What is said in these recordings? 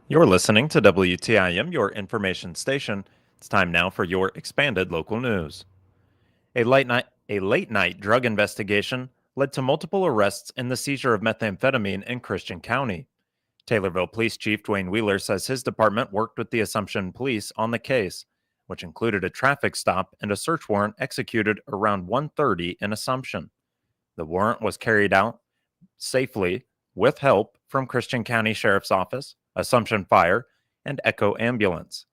You're listening to WTIM, your information station. It's time now for your expanded local news. A late night drug investigation led to multiple arrests in the seizure of methamphetamine in Christian County. Taylorville Police Chief Dwayne Wheeler says his department worked with the Assumption Police on the case, which included a traffic stop and a search warrant executed around 1:30 in Assumption. The warrant was carried out safely with help from Christian County Sheriff's Office, Assumption Fire, and Echo Ambulance.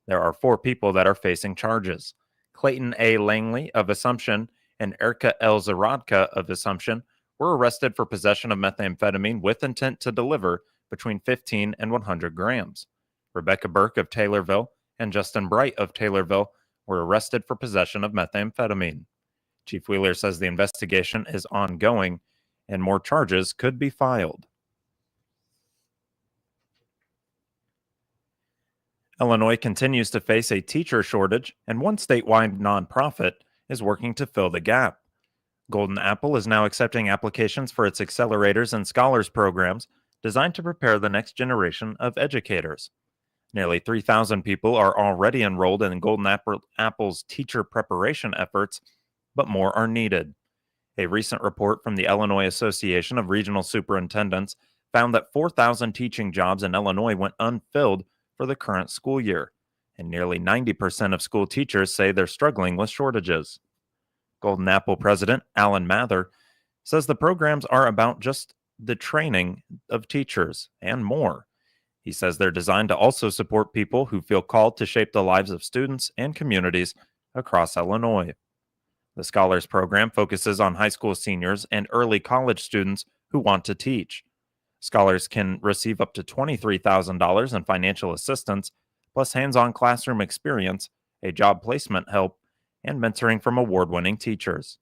There are 4 people that are facing charges. Clayton A. Langley of Assumption and Erica L. Zarodka of Assumption were arrested for possession of methamphetamine with intent to deliver between 15 and 100 grams. Rebecca Burke of Taylorville and Justin Bright of Taylorville were arrested for possession of methamphetamine. Chief Wheeler says the investigation is ongoing and more charges could be filed. Illinois continues to face a teacher shortage, and one statewide nonprofit is working to fill the gap. Golden Apple is now accepting applications for its accelerators and scholars programs designed to prepare the next generation of educators. Nearly 3,000 people are already enrolled in Golden Apple's teacher preparation efforts, but more are needed. A recent report from the Illinois Association of Regional Superintendents found that 4,000 teaching jobs in Illinois went unfilled for the current school year, and nearly 90% of school teachers say they're struggling with shortages. Golden Apple President Alan Mather says the programs are about just the training of teachers and more. He says they're designed to also support people who feel called to shape the lives of students and communities across Illinois. The Scholars Program focuses on high school seniors and early college students who want to teach. Scholars can receive up to $23,000 in financial assistance, plus hands-on classroom experience, a job placement help, and mentoring from award-winning teachers.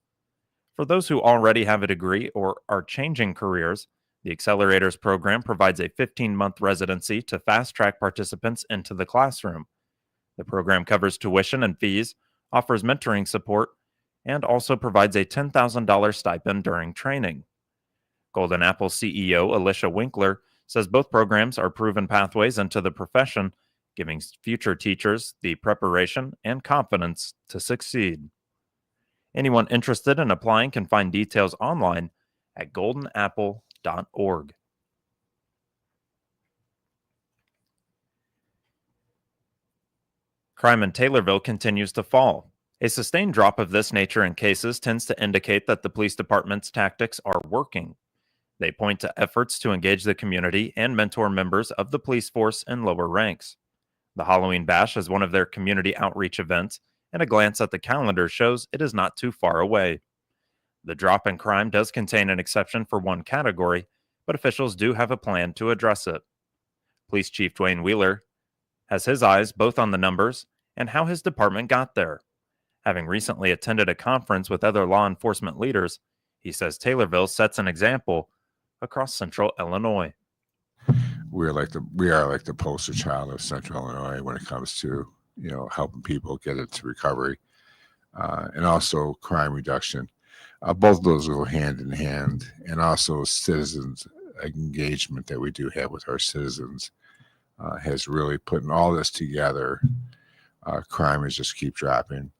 For those who already have a degree or are changing careers, the Accelerators program provides a 15-month residency to fast-track participants into the classroom. The program covers tuition and fees, offers mentoring support, and also provides a $10,000 stipend during training. Golden Apple CEO Alicia Winkler says both programs are proven pathways into the profession, giving future teachers the preparation and confidence to succeed. Anyone interested in applying can find details online at goldenapple.org. Crime in Taylorville continues to fall. A sustained drop of this nature in cases tends to indicate that the police department's tactics are working. They point to efforts to engage the community and mentor members of the police force in lower ranks. The Halloween Bash is one of their community outreach events, and a glance at the calendar shows it is not too far away. The drop in crime does contain an exception for one category, but officials do have a plan to address it. Police Chief Dwayne Wheeler has his eyes both on the numbers and how his department got there. Having recently attended a conference with other law enforcement leaders, he says Taylorville sets an example across central Illinois. We are like the poster child of Central Illinois when it comes to helping people get into recovery and also crime reduction. Both of those go hand in hand, and also citizens engagement that we do have with our citizens has really putting all this together. Crime has just keep dropping,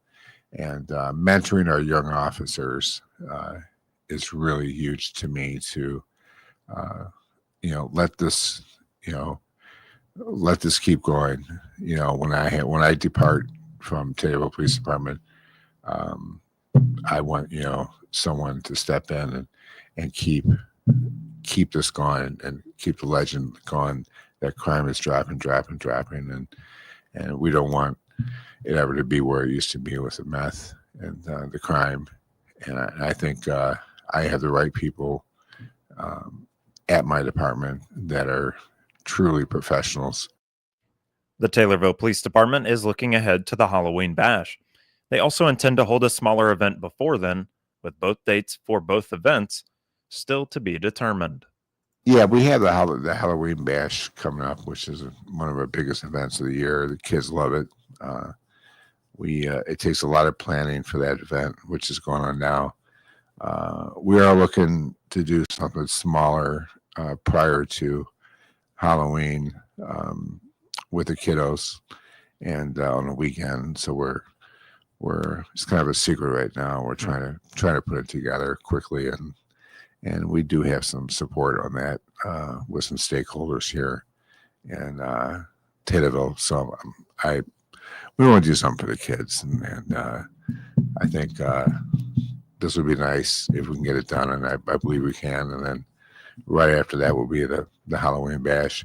and mentoring our young officers is really huge to me to let this keep going. When I depart from Taylorville Police Department, I want someone to step in and keep this going and keep the legend going that crime is dropping, and we don't want it ever to be where it used to be with the meth and the crime. And I think I have the right people at my department that are truly professionals. The Taylorville Police Department is looking ahead to the Halloween Bash. They also intend to hold a smaller event before then, with both dates for both events still to be determined. Yeah, we have the Halloween Bash coming up, which is one of our biggest events of the year. The kids love it. It takes a lot of planning for that event, which is going on now. We are looking to do something smaller prior to Halloween, with the kiddos, and on the weekend. So we're it's kind of a secret right now. We're trying to put it together quickly, and we do have some support on that with some stakeholders here in Taylorville. So we want to do something for the kids, and I think this would be nice if we can get it done, and I believe we can. And then right after that will be the Halloween bash.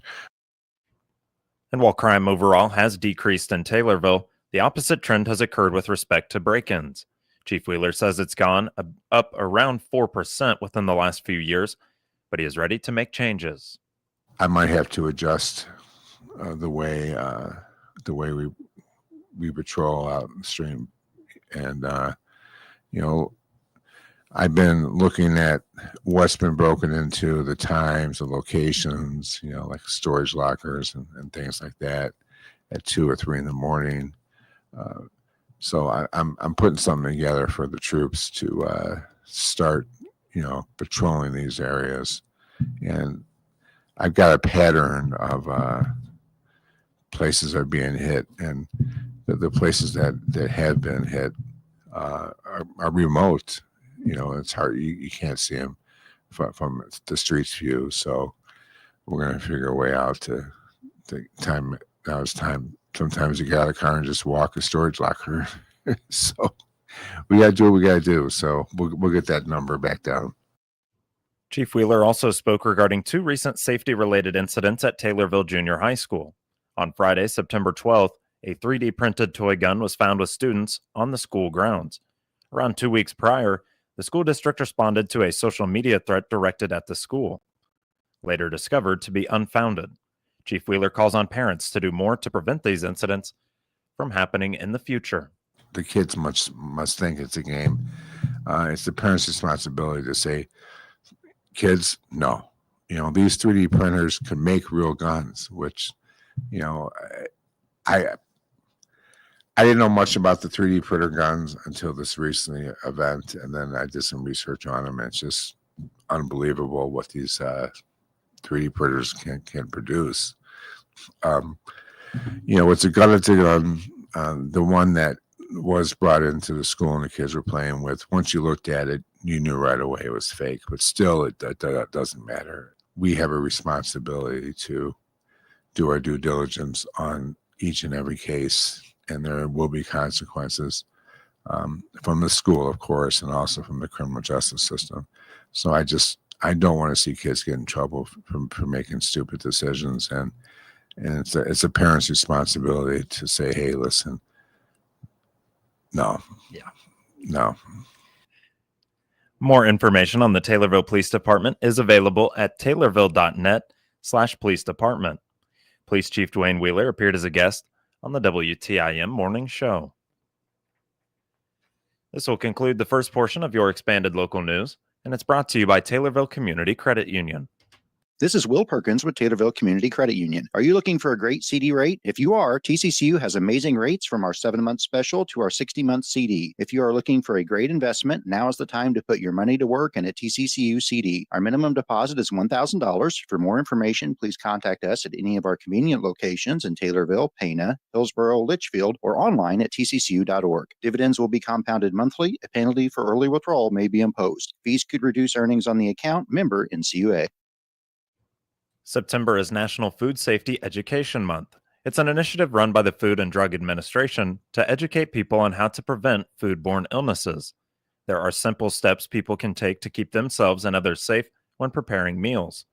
And while crime overall has decreased in Taylorville, the opposite trend has occurred with respect to break-ins. Chief Wheeler says it's gone up around 4% within the last few years, but he is ready to make changes. I might have to adjust the way we patrol out in the stream, and I've been looking at what's been broken into, the times, the locations, like storage lockers and things like that at 2 or 3 in the morning. So I'm putting something together for the troops to start, patrolling these areas. And I've got a pattern of places that are being hit, and the places that have been hit are remote. It's hard. You can't see them from the street's view. So we're going to figure a way out to time. Now it's time. Sometimes you get out of the car and just walk a storage locker. So we got to do what we got to do. So we'll get that number back down. Chief Wheeler also spoke regarding 2 recent safety-related incidents at Taylorville Junior High School. On Friday, September 12th, a 3D printed toy gun was found with students on the school grounds. Around 2 weeks prior, the school district responded to a social media threat directed at the school, later discovered to be unfounded. Chief Wheeler calls on parents to do more to prevent these incidents from happening in the future. The kids must think it's a game. It's the parents' responsibility to say, kids, no. These 3D printers can make real guns, which, I didn't know much about the 3D printer guns until this recent event, and then I did some research on them, and it's just unbelievable what these 3D printers can produce. It's a gun. It's a gun. The one that was brought into the school and the kids were playing with, once you looked at it, you knew right away it was fake, but still it doesn't matter. We have a responsibility to do our due diligence on each and every case, and there will be consequences from the school, of course, and also from the criminal justice system. So I don't want to see kids get in trouble for making stupid decisions, and it's a parent's responsibility to say, hey, listen, no. More information on the Taylorville Police Department is available at taylorville.net/police department. Police Chief Dwayne Wheeler appeared as a guest on the WTIM Morning Show. This will conclude the first portion of your expanded local news, and it's brought to you by Taylorville Community Credit Union. This is Will Perkins with Taylorville Community Credit Union. Are you looking for a great CD rate? If you are, TCCU has amazing rates from our 7-month special to our 60-month CD. If you are looking for a great investment, now is the time to put your money to work in a TCCU CD. Our minimum deposit is $1,000. For more information, please contact us at any of our convenient locations in Taylorville, Pana, Hillsborough, Litchfield, or online at tccu.org. Dividends will be compounded monthly. A penalty for early withdrawal may be imposed. Fees could reduce earnings on the account. Member NCUA. September is National Food Safety Education Month. It's an initiative run by the Food and Drug Administration to educate people on how to prevent foodborne illnesses. There are simple steps people can take to keep themselves and others safe when preparing meals.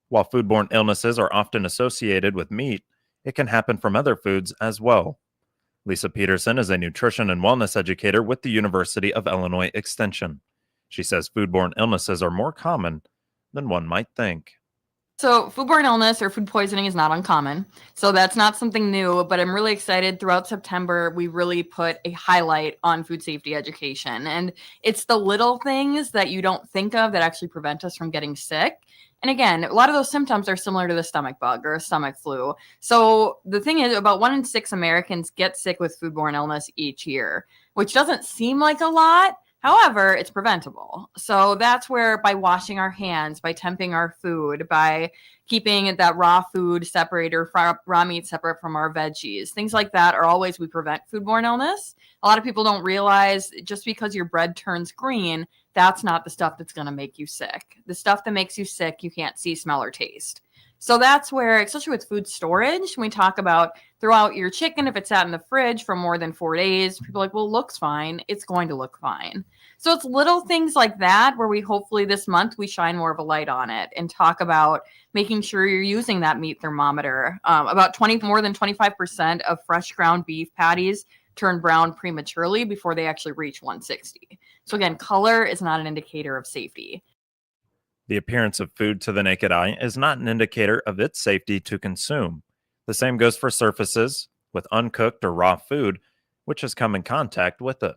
While foodborne illnesses are often associated with meat, it can happen from other foods as well. Lisa Peterson is a nutrition and wellness educator with the University of Illinois Extension. She says foodborne illnesses are more common than one might think. So foodborne illness or food poisoning is not uncommon. So that's not something new, but I'm really excited. Throughout September, we really put a highlight on food safety education. And it's the little things that you don't think of that actually prevent us from getting sick. And again, a lot of those symptoms are similar to the stomach bug or a stomach flu. So the thing is, about 1 in 6 Americans get sick with foodborne illness each year, which doesn't seem like a lot. However, it's preventable. So that's where by washing our hands, by temping our food, by keeping that raw food separate or raw meat separate from our veggies, things like that are all ways we prevent foodborne illness. A lot of people don't realize just because your bread turns green, that's not the stuff that's going to make you sick. The stuff that makes you sick, you can't see, smell, or taste. So that's where, especially with food storage, when we talk about throw out your chicken if it's sat in the fridge for more than 4 days, people are like, well, it looks fine. It's going to look fine. So it's little things like that where we hopefully this month we shine more of a light on it and talk about making sure you're using that meat thermometer. More than 25% of fresh ground beef patties turn brown prematurely before they actually reach 160. So again, color is not an indicator of safety. The appearance of food to the naked eye is not an indicator of its safety to consume. The same goes for surfaces with uncooked or raw food, which has come in contact with it.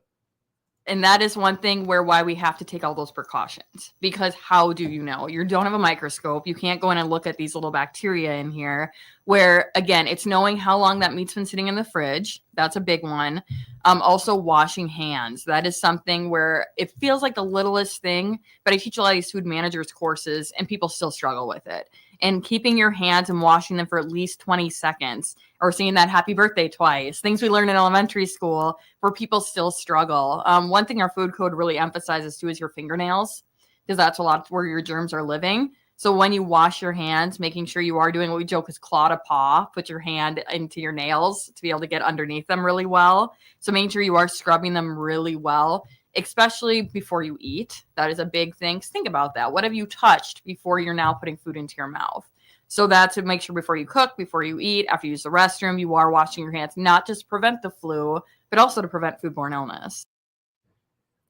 And that is one thing why we have to take all those precautions, because how do you know? You don't have a microscope. You can't go in and look at these little bacteria in here where, again, it's knowing how long that meat's been sitting in the fridge. That's a big one. Also washing hands. That is something where it feels like the littlest thing, but I teach a lot of these food managers courses and people still struggle with it. And keeping your hands and washing them for at least 20 seconds or saying that happy birthday twice, things we learn in elementary school where people still struggle. One thing our food code really emphasizes too is your fingernails, because that's a lot where your germs are living. So when you wash your hands, making sure you are doing what we joke is claw to paw, put your hand into your nails to be able to get underneath them really well. So making sure you are scrubbing them really well, especially before you eat. That is a big thing. Think about that. What have you touched before you're now putting food into your mouth? So that's to make sure before you cook, before you eat, after you use the restroom, you are washing your hands, not just to prevent the flu, but also to prevent foodborne illness.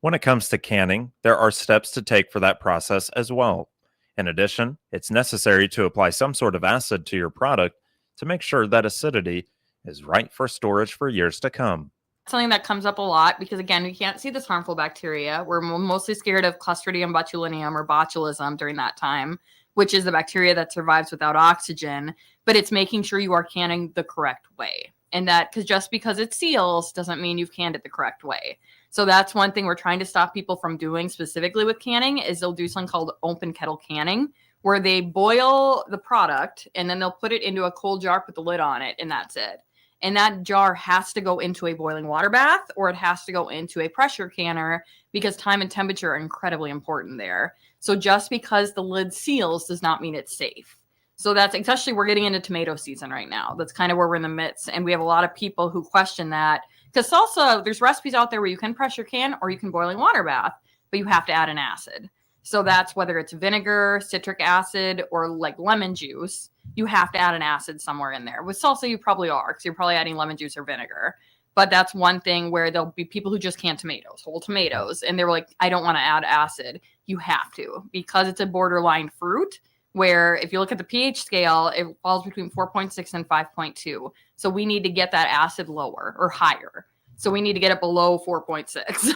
When it comes to canning, there are steps to take for that process as well. In addition, it's necessary to apply some sort of acid to your product to make sure that acidity is right for storage for years to come. Something that comes up a lot because, again, we can't see this harmful bacteria. We're mostly scared of Clostridium botulinum or botulism during that time, which is the bacteria that survives without oxygen, but it's making sure you are canning the correct way. And that, because just because it seals doesn't mean you've canned it the correct way. So that's one thing we're trying to stop people from doing specifically with canning is they'll do something called open kettle canning, where they boil the product and then they'll put it into a cold jar, put the lid on it, and that's it. And that jar has to go into a boiling water bath or it has to go into a pressure canner because time and temperature are incredibly important there. So just because the lid seals does not mean it's safe. So that's especially we're getting into tomato season right now. That's kind of where we're in the midst. And we have a lot of people who question that because salsa, there's recipes out there where you can pressure can or you can boiling water bath, but you have to add an acid. So that's whether it's vinegar, citric acid, or like lemon juice, you have to add an acid somewhere in there. With salsa, you probably are because you're probably adding lemon juice or vinegar. But that's one thing where there'll be people who just can't tomatoes, whole tomatoes. And they're like, I don't want to add acid. You have to because it's a borderline fruit where if you look at the pH scale, it falls between 4.6 and 5.2. So we need to get that acid lower or higher. So we need to get it below 4.6.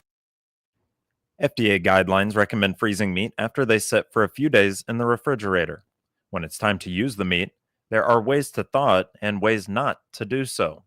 FDA guidelines recommend freezing meat after they sit for a few days in the refrigerator. When it's time to use the meat, there are ways to thaw it and ways not to do so.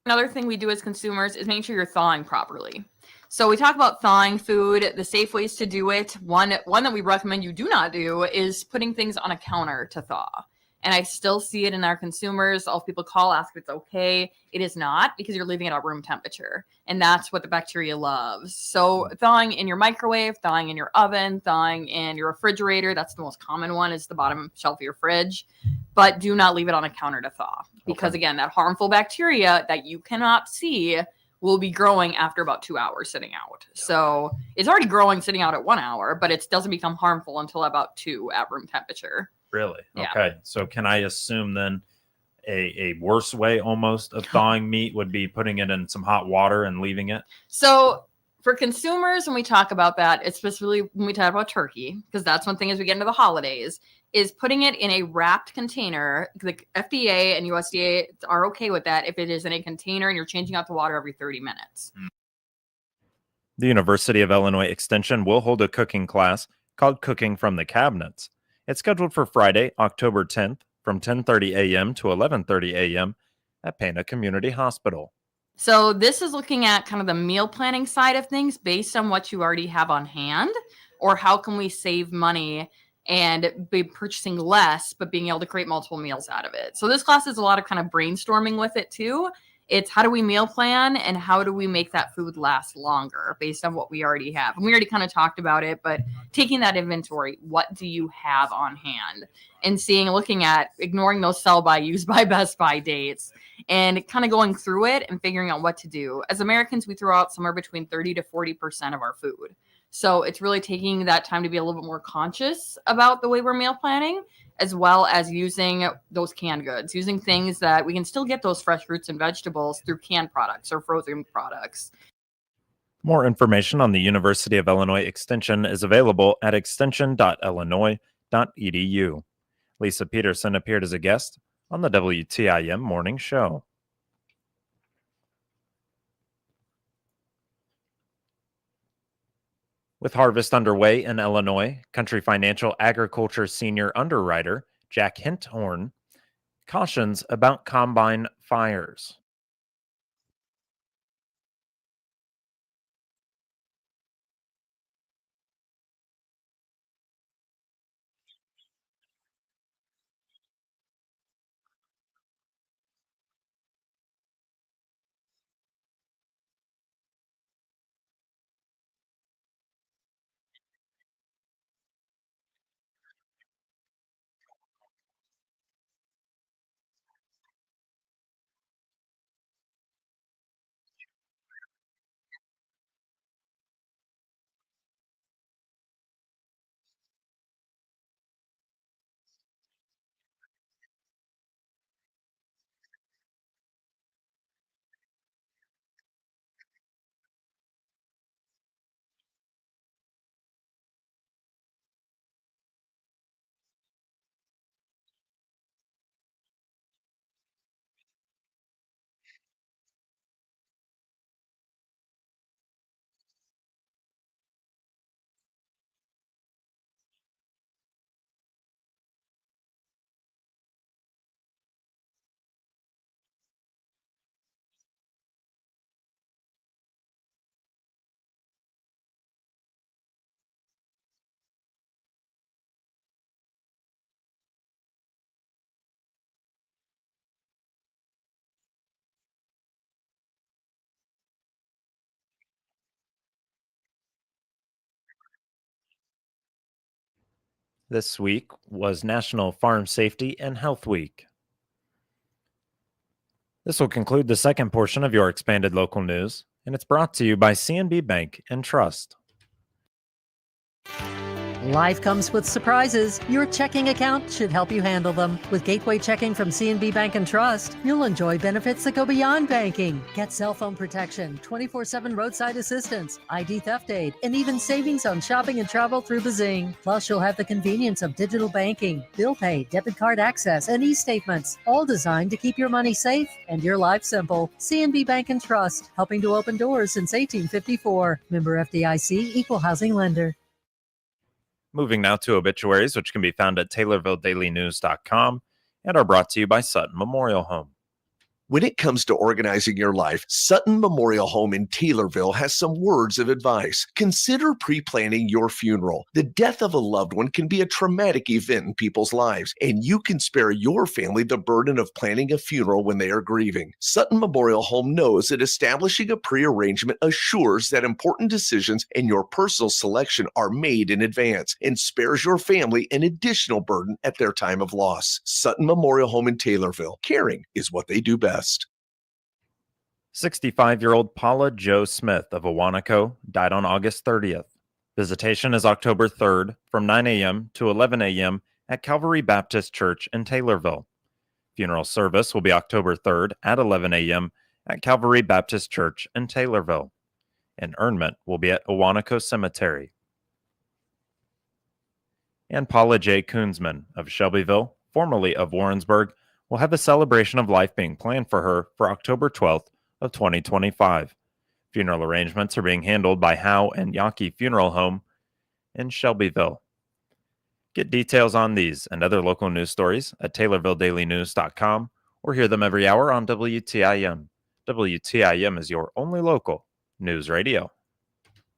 Another thing we do as consumers is making sure you're thawing properly. So we talk about thawing food, the safe ways to do it. One that we recommend you do not do is putting things on a counter to thaw. And I still see it in our consumers. All people call, ask if it's okay. It is not because you're leaving it at room temperature. And that's what the bacteria loves. So thawing in your microwave, thawing in your oven, thawing in your refrigerator. That's the most common one is the bottom shelf of your fridge. But do not leave it on a counter to thaw. Because again, that harmful bacteria that you cannot see will be growing after about 2 hours sitting out. So it's already growing sitting out at 1 hour, but it doesn't become harmful until about 2 at room temperature. Really? Yeah. Okay. So can I assume then a worse way almost of thawing meat would be putting it in some hot water and leaving it? So for consumers, when we talk about that, especially when we talk about turkey, because that's one thing as we get into the holidays, is putting it in a wrapped container. The FDA and USDA are okay with that if it is in a container and you're changing out the water every 30 minutes. The University of Illinois Extension will hold a cooking class called Cooking from the Cabinets. It's scheduled for Friday, October 10th from 10:30 a.m. to 11:30 a.m. at Pana Community Hospital. So this is looking at kind of the meal planning side of things based on what you already have on hand, or how can we save money and be purchasing less, but being able to create multiple meals out of it. So this class is a lot of kind of brainstorming with it too. It's how do we meal plan and how do we make that food last longer based on what we already have. And we already kind of talked about it, but taking that inventory, what do you have on hand? And looking at ignoring those sell by, use by, best by dates and kind of going through it and figuring out what to do. As Americans, we throw out somewhere between 30 to 40% of our food. So it's really taking that time to be a little bit more conscious about the way we're meal planning, as well as using those canned goods, using things that we can still get those fresh fruits and vegetables through canned products or frozen products. More information on the University of Illinois Extension is available at extension.illinois.edu. Lisa Peterson appeared as a guest on the WTIM Morning Show. With harvest underway in Illinois, Country Financial Agriculture Senior Underwriter Jack Hinthorn cautions about combine fires. This week was National Farm Safety and Health Week. This will conclude the second portion of your expanded local news, and it's brought to you by CNB Bank and Trust. Life comes with surprises. Your checking account should help you handle them. With Gateway Checking from CNB Bank and Trust, you'll enjoy benefits that go beyond banking. Get cell phone protection, 24/7 roadside assistance, ID theft aid, and even savings on shopping and travel through Bazing. Plus, you'll have the convenience of digital banking, bill pay, debit card access, and e-statements, all designed to keep your money safe and your life simple. CNB Bank and Trust, helping to open doors since 1854. Member FDIC, Equal Housing Lender. Moving now to obituaries, which can be found at TaylorvilleDailyNews.com and are brought to you by Sutton Memorial Home. When it comes to organizing your life, Sutton Memorial Home in Taylorville has some words of advice. Consider pre-planning your funeral. The death of a loved one can be a traumatic event in people's lives, and you can spare your family the burden of planning a funeral when they are grieving. Sutton Memorial Home knows that establishing a pre-arrangement assures that important decisions and your personal selection are made in advance and spares your family an additional burden at their time of loss. Sutton Memorial Home in Taylorville. Caring is what they do best. 65-year-old Paula Jo Smith of Awanaco died on August 30th. Visitation is October 3rd from 9 a.m. to 11 a.m. at Calvary Baptist Church in Taylorville. Funeral service will be October 3rd at 11 a.m. at Calvary Baptist Church in Taylorville. Interment will be at Awanaco Cemetery. And Paula J. Koonsman of Shelbyville, formerly of Warrensburg, will have a celebration of life being planned for her for October 12th of 2025. Funeral arrangements are being handled by Howe and Yaki Funeral Home in Shelbyville. Get details on these and other local news stories at TaylorvilleDailyNews.com or hear them every hour on WTIM. WTIM is your only local news radio.